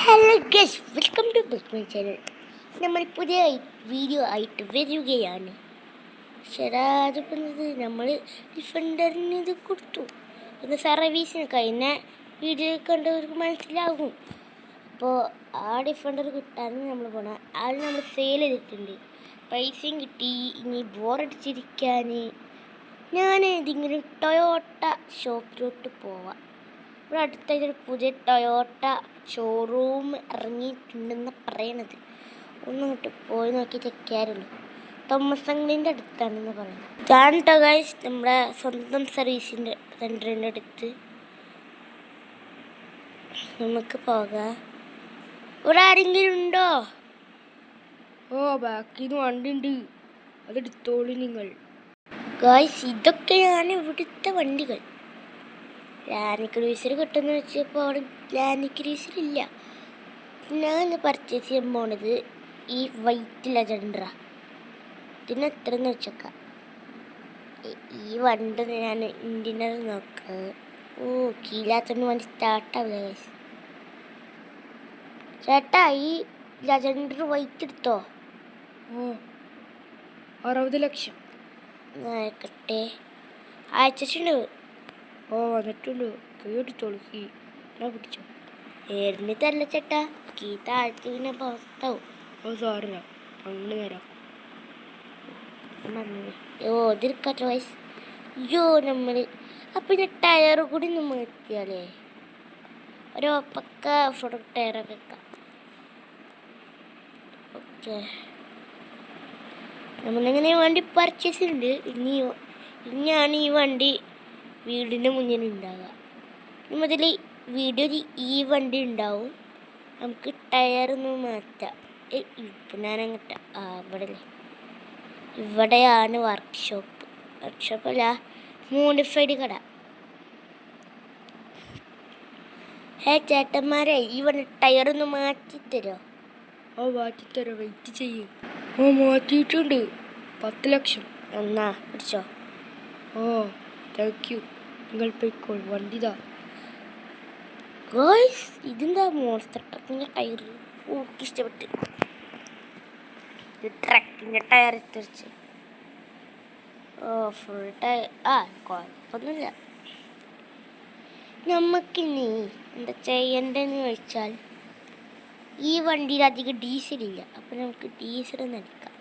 Hello guys, welcome to my channel. നമ്മൾ പുതിയ video ആയിട്ട് വരികയാണ്. അത് പറഞ്ഞത് നമ്മൾ ഡിഫൻഡറിന് ഇത് കൊടുത്തു. ഒന്ന് സർവീസിന് കഴിഞ്ഞ വീഡിയോ കണ്ടവർക്ക് മനസ്സിലാകും. അപ്പോൾ ആ ഡിഫൻഡർ കിട്ടാൻ നമ്മൾ പോകണം. അത് നമ്മൾ സെയിൽ ചെയ്തിട്ടുണ്ട്. പൈസയും കിട്ടി. ഇനി ബോറടിച്ചിരിക്കാൻ ഞാൻ ഇതിങ്ങനെ ടൊയോട്ട ഷോപ്പിലോട്ട് പോവാം. ഇവിടെ അടുത്തായിട്ടൊരു പുതിയ ടൊയോട്ട ഷോറൂം ഇറങ്ങിയിട്ടുണ്ടെന്ന് പറയണത്. ഒന്നിങ്ങോട്ട് പോയി നോക്കി ചെക്കാറുള്ളൂ. തോമസ് അങ്കിളിൻ്റെ അടുത്താണെന്ന് പറയുന്നത്. ഞാൻ ഗൈസ് നമ്മുടെ സ്വന്തം സർവീസിൻ്റെ സെൻറ്ററിൻ്റെ അടുത്ത് നമുക്ക് പോകാം. ഇവിടെ ആരെങ്കിലും ഉണ്ടോ? ബാക്കിൽ നിന്ന് വണ്ടി ഉണ്ട്, അതെടുത്തോളൂ നിങ്ങൾ. ഗൈസ്, ഇതൊക്കെയാണ് ഇവിടുത്തെ വണ്ടികൾ. ലാൻഡ് ക്രൂസർ കിട്ടുമെന്ന് വെച്ചപ്പോൾ അവിടെ ലാൻഡ് ക്രൂസർ ഇല്ല. ഞാൻ പർച്ചേസ് ചെയ്യാൻ പോണത് ഈ വൈറ്റ് ലെജൻഡറാ. ഇതിന് എത്രയെന്ന് വെച്ചേക്കാം. ഈ വണ്ടി ഞാൻ ഇന്ത്യനർ നോക്കാം. കീഴാത്തോണ്ട് വണ്ടി സ്റ്റാർട്ടാവില്ല. ചേട്ടാ, ഈ ലെജൻഡർ വൈറ്റ് എടുത്തോ? 60 ലക്ഷം. ആയിക്കട്ടെ, അയച്ചിട്ടുണ്ട്. വന്നിട്ടുണ്ട്. കേട്ടിത്തോളൂ. പിടിച്ചോ. ഏറിന് തരല്ല ചേട്ടാ, കീ താഴ്ത്തി പിന്നെ പുറത്താവും. സാറില്ല, അങ്ങനെ തരാം. ഇതിരിക്കട്ടെ വയസ്സ്. നമ്മൾ അപ്പം പിന്നെ ടയർ കൂടി ഒന്ന് മാറ്റിയാലേ ഒരു പക്ക ഫോട്ടോ ടയറൊക്കെ വെക്കാം. ഓക്കെ, നമ്മളിങ്ങനെ വണ്ടി പർച്ചേസ് ചെയ്യുന്നുണ്ട്. ഇനിയാണ് ഈ വണ്ടി വീടിന് മുന്നിൽ ഉണ്ടാവുക. ഇനി മുതൽ വീഡിയോ ഈ വണ്ടി ഉണ്ടാവും. നമുക്ക് ടയറൊന്ന് മാറ്റാം. ഇപ്പം ഞാനങ്ങോട്ട് ഇവിടെ അല്ലേ, ഇവിടെയാണ് വർക്ക്ഷോപ്പല്ല, മോഡിഫൈഡ് കട. ചേട്ടന്മാരെ, ഈ വണ്ടി ടയറൊന്ന് മാറ്റിത്തരോ? മാറ്റിത്തരാം, വെയിറ്റ് ചെയ്യും. മാറ്റിയിട്ടുണ്ട്. 10 ലക്ഷം. എന്നാ പിടിച്ചോ. Thank you. നിങ്ങൾ പോയിക്കോൾ, വണ്ടിതാ. ഗോയ്സ്, ഇതെന്താ മോൺസ്റ്റർ ട്രക്കിൻ്റെ ടയർ? ഇഷ്ടപ്പെട്ട്. ഇത് ട്രക്കിൻ്റെ ടയർ തിരിച്ച് ഫുൾ ടയർ. കുഴപ്പമൊന്നുമില്ല. നമുക്കിനി എന്താ ചെയ്യേണ്ടതെന്ന് ചോദിച്ചാൽ, ഈ വണ്ടിയിൽ അധികം ഡീസലില്ല. അപ്പം നമുക്ക് ഡീസലൊന്ന് അടിക്കാം.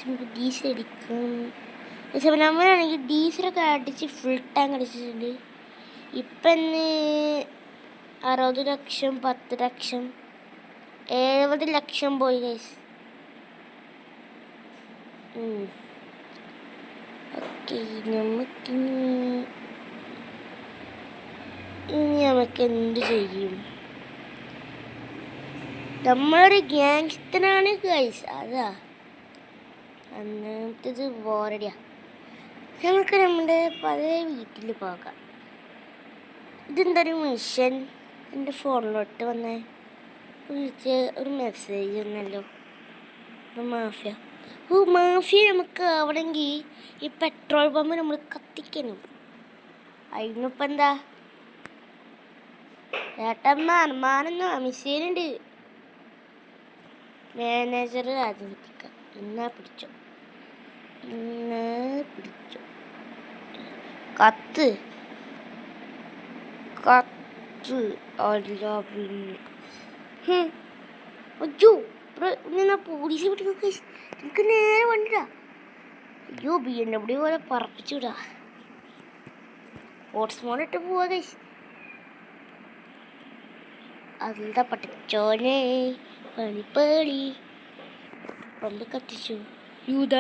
നമുക്ക് ഡീസൽ അടിക്കും. നമ്മളാണെങ്കിൽ ഡീസലൊക്കെ അടിച്ച് ഫുൾ ടാങ്ക് അടിച്ചിട്ടുണ്ട്. ഇപ്പം 60 ലക്ഷം, 10 ലക്ഷം, 70 ലക്ഷം പോയി ഗൈസ്. ഓക്കെ, നമുക്ക് എന്ത് ചെയ്യും? നമ്മളൊരു ഗ്യാങ്സ്റ്ററാണ് ഗൈസ്. അതാ അന്നത്തേത് ബോറടിയാ. നമുക്ക് നമ്മുടെ പഴയ വീട്ടിൽ പോകാം. ഇതെന്തൊരു മിഷൻ എൻ്റെ ഫോണിലോട്ട് വന്നേ. ഒരു മെസ്സേജ് വന്നല്ലോ. മാഫിയ നമുക്ക് ആവണമെങ്കിൽ ഈ പെട്രോൾ പമ്പ് നമ്മൾ കത്തിക്കണം. അതിനിപ്പോൾ എന്താ ചേട്ടന്മാരൊന്നും മിസ്സേലുണ്ട്. മാനേജർ രാജനിപ്പിക്കാം. പിടിച്ചോ കത്ത് അല്ല പിന്നെ. അയ്യോ, പോലീസ് പിടിക്കൊക്കെ. എനിക്ക് നേരെ വണ്ടിടാ. അയ്യോ, BMW പോലെ പറപ്പിച്ചുവിടാ. ഹോട്ട്സ്പോൺ ഇട്ട് പോവാ ഗൈസ്. അതെന്താ പട്ടിച്ചോനെ പണിപ്പേളി പമ്പ് കത്തിച്ചു. യൂത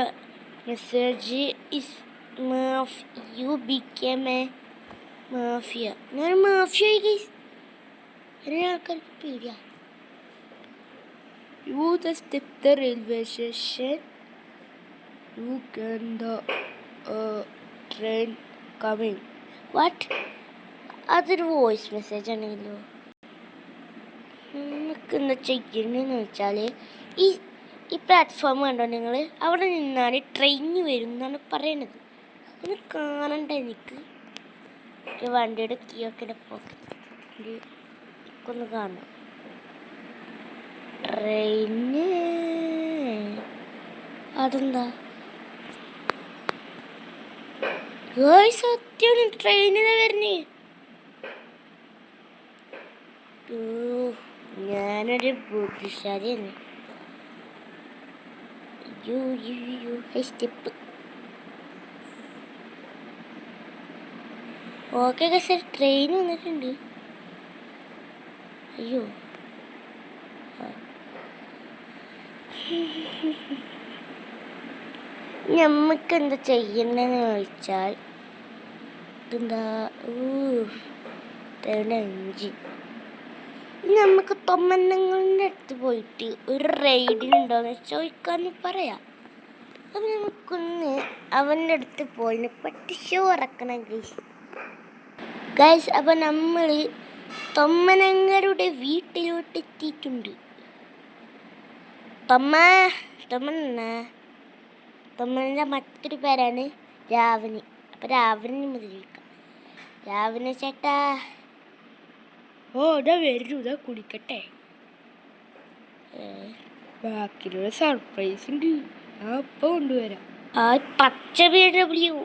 message is you become a mafia. ഞാൻ മാഫിയ ഗൈസ്. എല്ലാ ആൾക്കാർക്ക് പേടിയാ. You just step the railway station. You can the train coming. What? അതൊരു വോയിസ് മെസ്സേജ് ആണെങ്കിലോ. നമുക്ക് എന്താ ചെയ്യണമെന്ന് വെച്ചാൽ, ഈ പ്ലാറ്റ്ഫോം കണ്ടോ നിങ്ങൾ? അവിടെ നിന്നാൽ ട്രെയിൻ വരും എന്നാണ് പറയണത്. ഒന്ന് കാണണ്ട എനിക്ക്. വണ്ടിയുടെ കീയൊക്കെ പോക്കറ്റ്. നമുക്കൊന്ന് കാണാം. ട്രെയിന് അതെന്താ സത്യം ട്രെയിനിന് വരുന്നേ. ഞാനൊരു ബുദ്ധിശാലിയാണ്. സ്റ്റെപ്പ് ഓക്കെ സാർ, ട്രെയിൻ വന്നിട്ടുണ്ട്. അയ്യോ നമുക്കെന്താ ചെയ്യണ്ടെന്ന് ചോദിച്ചാൽ ഇതെന്താ 5 നമുക്ക് തൊമ്മന്നങ്ങളുടെ അടുത്ത് പോയിട്ട് ഒരു റൈഡിനുണ്ടോയെന്ന് ചോദിക്കാമെന്ന് പറയാം. അപ്പം നമുക്കൊന്ന് അവൻ്റെ അടുത്ത് പോയി പട്ടി ഷോ ഇറക്കണം ഗൈസ്. അപ്പം നമ്മൾ തൊമ്മനങ്ങളുടെ വീട്ടിലോട്ട് എത്തിയിട്ടുണ്ട്. തൊമ്മനൻ്റെ മറ്റൊരു പേരാണ് രാവണി. അപ്പം രാവണി മുതൽ വിളിക്കാം. രാവണ ചേട്ടാ. ഇതാ വരൂ, ഇതാ കുടിക്കട്ടെ. ബാക്കിലുള്ള സർപ്രൈസ് ഉണ്ട്, ഞാൻ ഇപ്പൊ കൊണ്ടുവരാം. പച്ച BMW.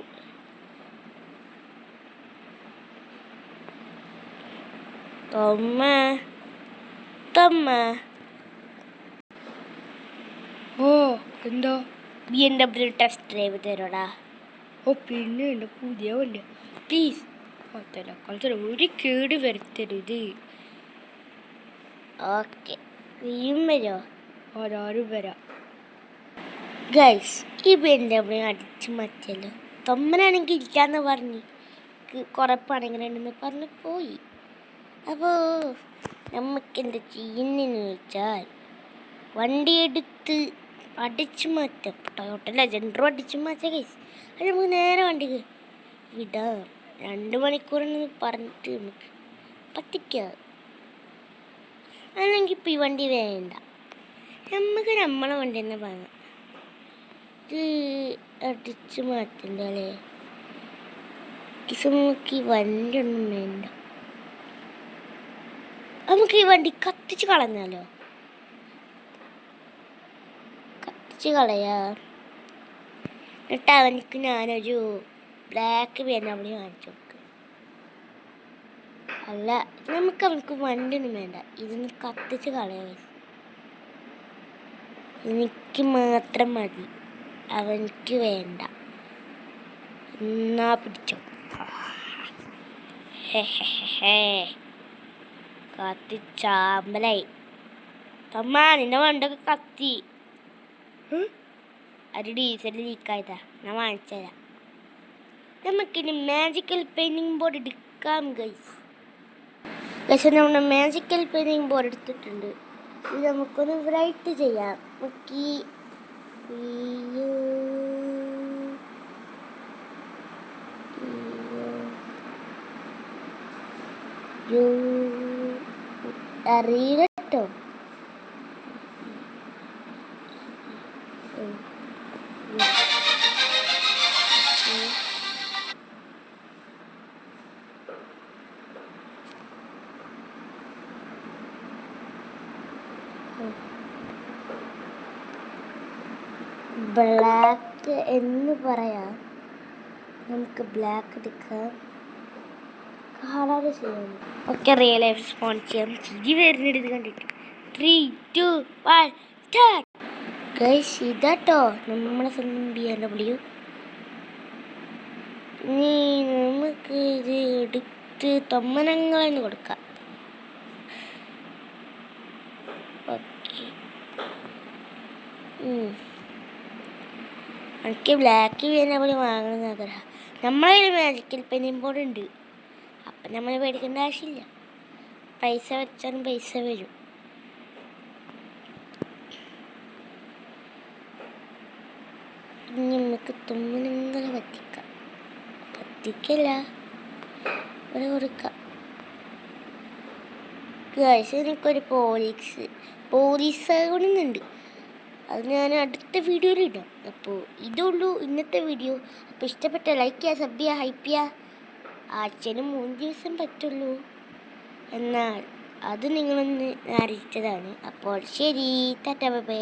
എന്താ? BMW ടെസ്റ്റ് ഡ്രൈവ് തരോടാ. പിന്നെ എൻ്റെ പുതിയ വണ്ടി പ്ലീസ്. ഒരു കേട് വരുത്തരുത്. ഓക്കെ, നീയും വരുമോ? ആരും വരാം. ഗൈസ്, ഈ BMW അടിച്ചു മാറ്റിയല്ലോ. തൊമ്മനാണെങ്കിൽ ഇല്ലാന്ന് പറഞ്ഞ് കുറെ പണികളുണ്ടെന്ന് പറഞ്ഞ് പോയി. അപ്പോൾ നമുക്കെന്താ ചെയ്യുന്നതെന്ന് വെച്ചാൽ വണ്ടി എടുത്ത് അടിച്ചു മാറ്റാം. ടൊയോട്ട ലെജൻഡറും അടിച്ചു മാറ്റാം ഗൈസ്. അത് നമുക്ക് നേരെ വണ്ടി വിടാം. 2 മണിക്കൂറെന്ന് പറഞ്ഞിട്ട് നമുക്ക് പറ്റിക്കാം. അല്ലെങ്കിൽ ഇപ്പം ഈ വണ്ടി വേണ്ട, നമുക്ക് നമ്മളെ വണ്ടി തന്നെ വാങ്ങാം. ഇത് അടിച്ചു മാറ്റണ്ടല്ലേ, നമുക്ക് ഈ വണ്ടി ഒന്നും വേണ്ട. നമുക്ക് ഈ വണ്ടി കത്തിച്ച് കളഞ്ഞാലോ? കത്തിച്ച് കളയാ. എന്നിട്ട് അവനക്ക് ഞാനൊരു ബ്ലാക്ക് BMW വാങ്ങിച്ചു കൊടുക്കും. അല്ല, നമുക്ക് അവനക്ക് വണ്ടിയൊന്നും വേണ്ട, ഇതൊന്ന് കത്തിച്ച് കളയാ. എനിക്ക് മാത്രം മതി, അവനക്ക് വേണ്ട. എന്നാ പിടിച്ചോ. കത്തിച്ചാമ്പലായി. നിന്റെ വണ്ടൊക്കെ കത്തി. ഒരു ഡീസൽ ലീക്കായതാ, ഞാൻ വാങ്ങിച്ചു തരാം. നമുക്കിനി മാജിക്കൽ പെയിൻറ്റിങ് ബോർഡ് എടുക്കാം ഗൈസ്. പക്ഷെ നമ്മുടെ മാജിക്കൽ പെയിൻറ്റിങ് ബോർഡ് എടുത്തിട്ടുണ്ട്. ഇത് നമുക്കൊന്ന് റൈറ്റ് ചെയ്യാം. നമുക്ക് അറിയില്ല കേട്ടോ. ബ്ലാക്ക് എന്ന് പറയാം. നമുക്ക് ബ്ലാക്ക് എടുക്കാം, കളർ ചെയ്യാം. ഓക്കെ, റിയൽ ലൈഫ് സ്പോൺ ചെയ്യാം. ചിരി വരുന്നുണ്ട് ഇത് കണ്ടിട്ട്. 3, 2, 1 സ്റ്റാർട്ട്. ഗൈസ്, ഇതാട്ടോ നമ്മളെ സ്വന്തം BMW. ഇനി നമുക്ക് ഇത് എടുത്ത് തൊമ്മനങ്ങളെന്ന് കൊടുക്കാം. ഓക്കെ, എനിക്ക് ബ്ലാക്ക് BMW വാങ്ങണമെന്ന് ആഗ്രഹം. നമ്മളെ കയ്യിൽ മാജിക്കൽ പെയിൻറ്റിങ് ബോർഡ് ഉണ്ട്, അപ്പം നമ്മൾ പേടിക്കേണ്ട ആവശ്യമില്ല. പൈസ വെച്ചാലും പൈസ വരും. ഇനി നമുക്ക് തൊമ്മനങ്ങളെ പറ്റിക്കല്ല ഇവിടെ കൊടുക്കാം. ഗൈസ്, എനിക്കൊരു പോലീസ് കൊടുക്കുന്നുണ്ട്. അത് ഞാൻ അടുത്ത വീഡിയോയിൽ ഇടാം. അപ്പോൾ ഇതുള്ളൂ ഇന്നത്തെ വീഡിയോ. അപ്പോൾ ഇഷ്ടപ്പെട്ട ലൈക്ക് ചെയ്യുക, സബ് ചെയ്യുക, ഹൈപ്പ് ചെയ്യുക. ആഴ്ചയിൽ 3 ദിവസം പറ്റുള്ളൂ. എന്നാൽ അത് നിങ്ങളൊന്ന് അറിയിച്ചതാണ്. അപ്പോൾ ശരി, ടാറ്റ ബൈ ബൈ.